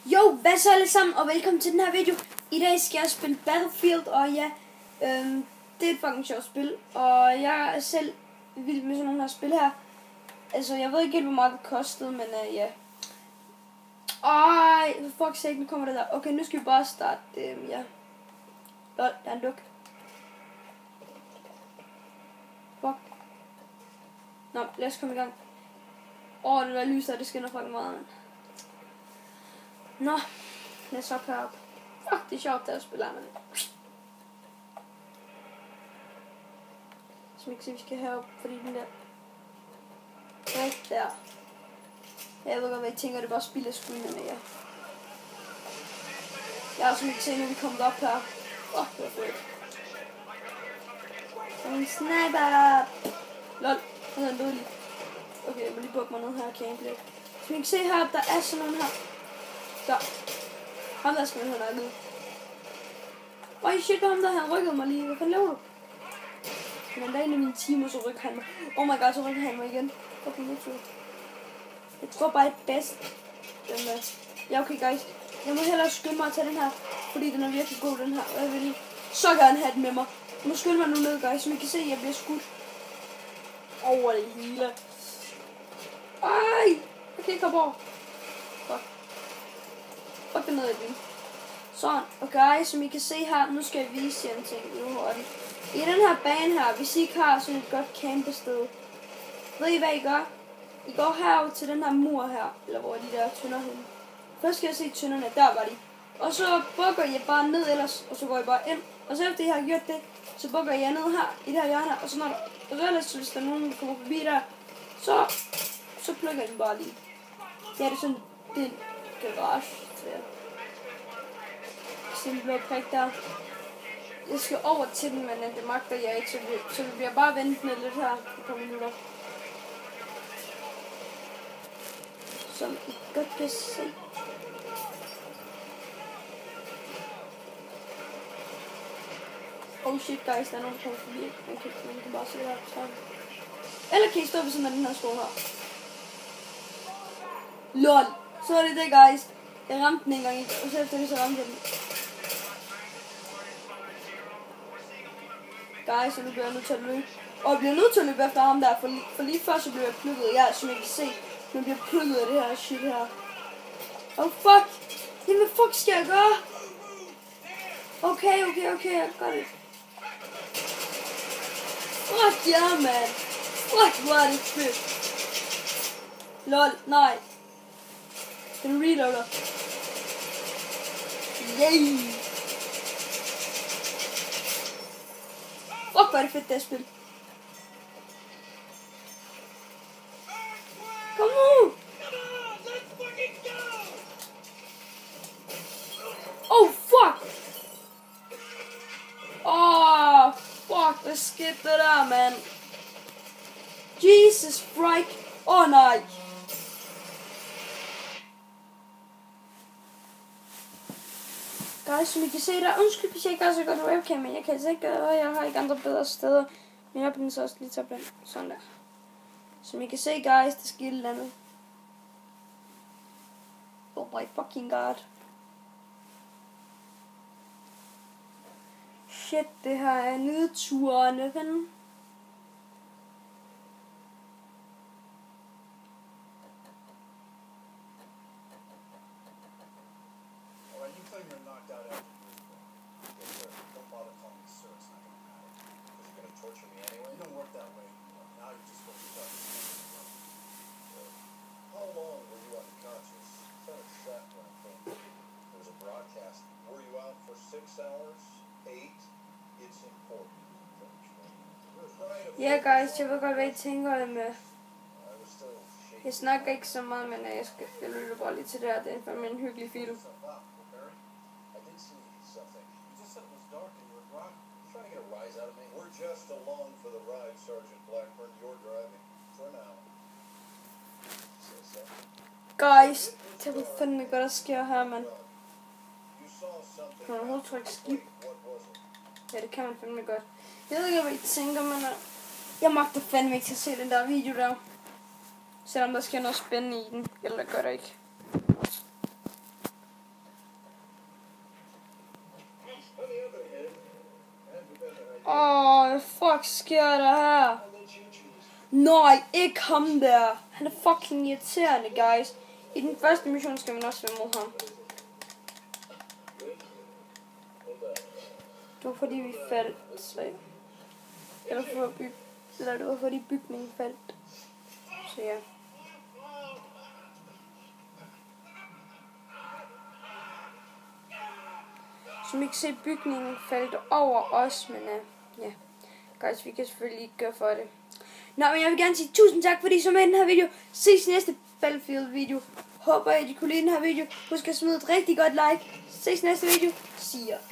Jo, hvad så alle sammen, og velkommen til den her video. I dag skal jeg spille Battlefield, og ja, det er et fucking sjovt spil. Og jeg er selv vild med sådan nogle her spil her. Altså, jeg ved ikke helt, hvor meget det kostede, men ja. Ej, for fuck's sake, nu kommer det der. Okay, nu skal vi bare starte, ja. Lol, der er en luk. Fuck. Nå, lad os komme i gang. Det der lys der, det skinner fucking meget, man. Nå, lad os op herop. Fuck, det er sjovt, der at spille her, man. Så vi kan se, vi skal herop, fordi den der... Right der. Jeg ved godt, hvad I tænker, det er bare spild af screenerne, ja. Jeg har også ikke se, nu vi kommer op her. Fuck, det var fedt. En sniper! Lol, han er dødelig. Okay, jeg må lige bukke mig ned her, kan jeg ikke. Så vi kan se her, der er sådan nogle her. Så. Ham der skal vi have nakket. Øj, shit, ham der, han rykkede mig lige. Hvad fanden laver du? Men der er en af mine timer, så rykker han mig. Oh my god, så rykker han mig igen. Okay, jeg tror bare, det er bedst. Ja, okay, guys. Jeg må hellere skynde mig at tage den her, fordi den er virkelig god, den her. Og jeg vil så gerne have den med mig. Jeg må skynde mig nu ned, guys, så I kan se, at jeg bliver skudt over det hele. Ej! Jeg kan ikke hoppe over. Fuck det ned i den. Sådan. Og guys, som I kan se her, nu skal jeg vise jer en ting. I den her bane her, hvis I ikke har sådan et godt campested, ved I hvad I gør? I går herover til den her mur her, eller hvor er de der tønder henne. Først skal jeg se tønderne, der var de. Og så bukker I bare ned ellers, og så går I bare ind. Og så efter I har gjort det, så bukker I ned her, i det her hjørne her. Og så når der ellers, hvis der er nogen, der kommer forbi der, så plukker I den bare lige. Det er det sådan, det er en garage til jer. Sådan en blå prik der. Jeg skal over til den, men det magter jeg ikke, så vi bliver bare ventende lidt her et par minutter. Som I godt kan se. Oh shit guys, der er nogen, der kommer forbi. Man kan bare se der på skærmen. Eller kan I stå ved sådan af den her sko her. LOL! Så er det det guys. Jeg ramte den en gang, og så efter det så ramte jeg den. Guys, så nu bliver jeg nødt til at løbe. Og jeg bliver nødt til at løbe efter ham der, for lige før så bliver jeg plukket. Ja, som I kan se, nu bliver jeg plukket af det her shit her. Oh fuck! Jamen hvad fuck skal jeg gøre? Okay, jeg gør det. Fuck ja, yeah, man. Fuck, hvor er det fedt. LOL, nej. Den reloader. Yay! Fuck, hvor er det fedt, det her spil. Kom nu! Oh, fuck! Oh, fuck, hvad skete der der, man? Jesus Christ! Nej! Guys, som I kan se der, undskyld hvis jeg ikke har så godt webcam, men jeg kan altså ikke gøre, jeg har ikke andre bedre steder. Men jeg bliver så også lige til at blande sådan der. Som I kan se, guys, det skete et eller andet. Oh my fucking god. Shit, det her er nedturen, hvad fanden? Ja, guys, jeg ved godt, hvad I tænker med. Jeg snakker ikke så meget, men jeg lytter bare lige til det her. Det er fandme en hyggelig film. Guys, det er fandme godt, der sker her, mand. Kan man overhovedet trykke skib? Ja, det kan man fandme godt. Jeg ved ikke, hvad I tænker, men jeg magter fandme ikke til at se den der video der. Selvom der sker noget spændende i den. Eller gør der ikke. fuck sker der her? Nej, ikke ham der. Han er fucking irriterende, guys. I den første mission skal man også være mod ham. Det var fordi vi faldt, så eller det var fordi bygningen faldt. Så ja. Som I kan se, bygningen faldt over os, men ja. Guys, vi kan selvfølgelig ikke gøre for det. Nå, men jeg vil gerne sige tusind tak, fordi I så med den her video. Ses i næste Battlefield video. Håber, at I kunne lide den her video. Husk at smide et rigtig godt like. Ses i næste video. See ya.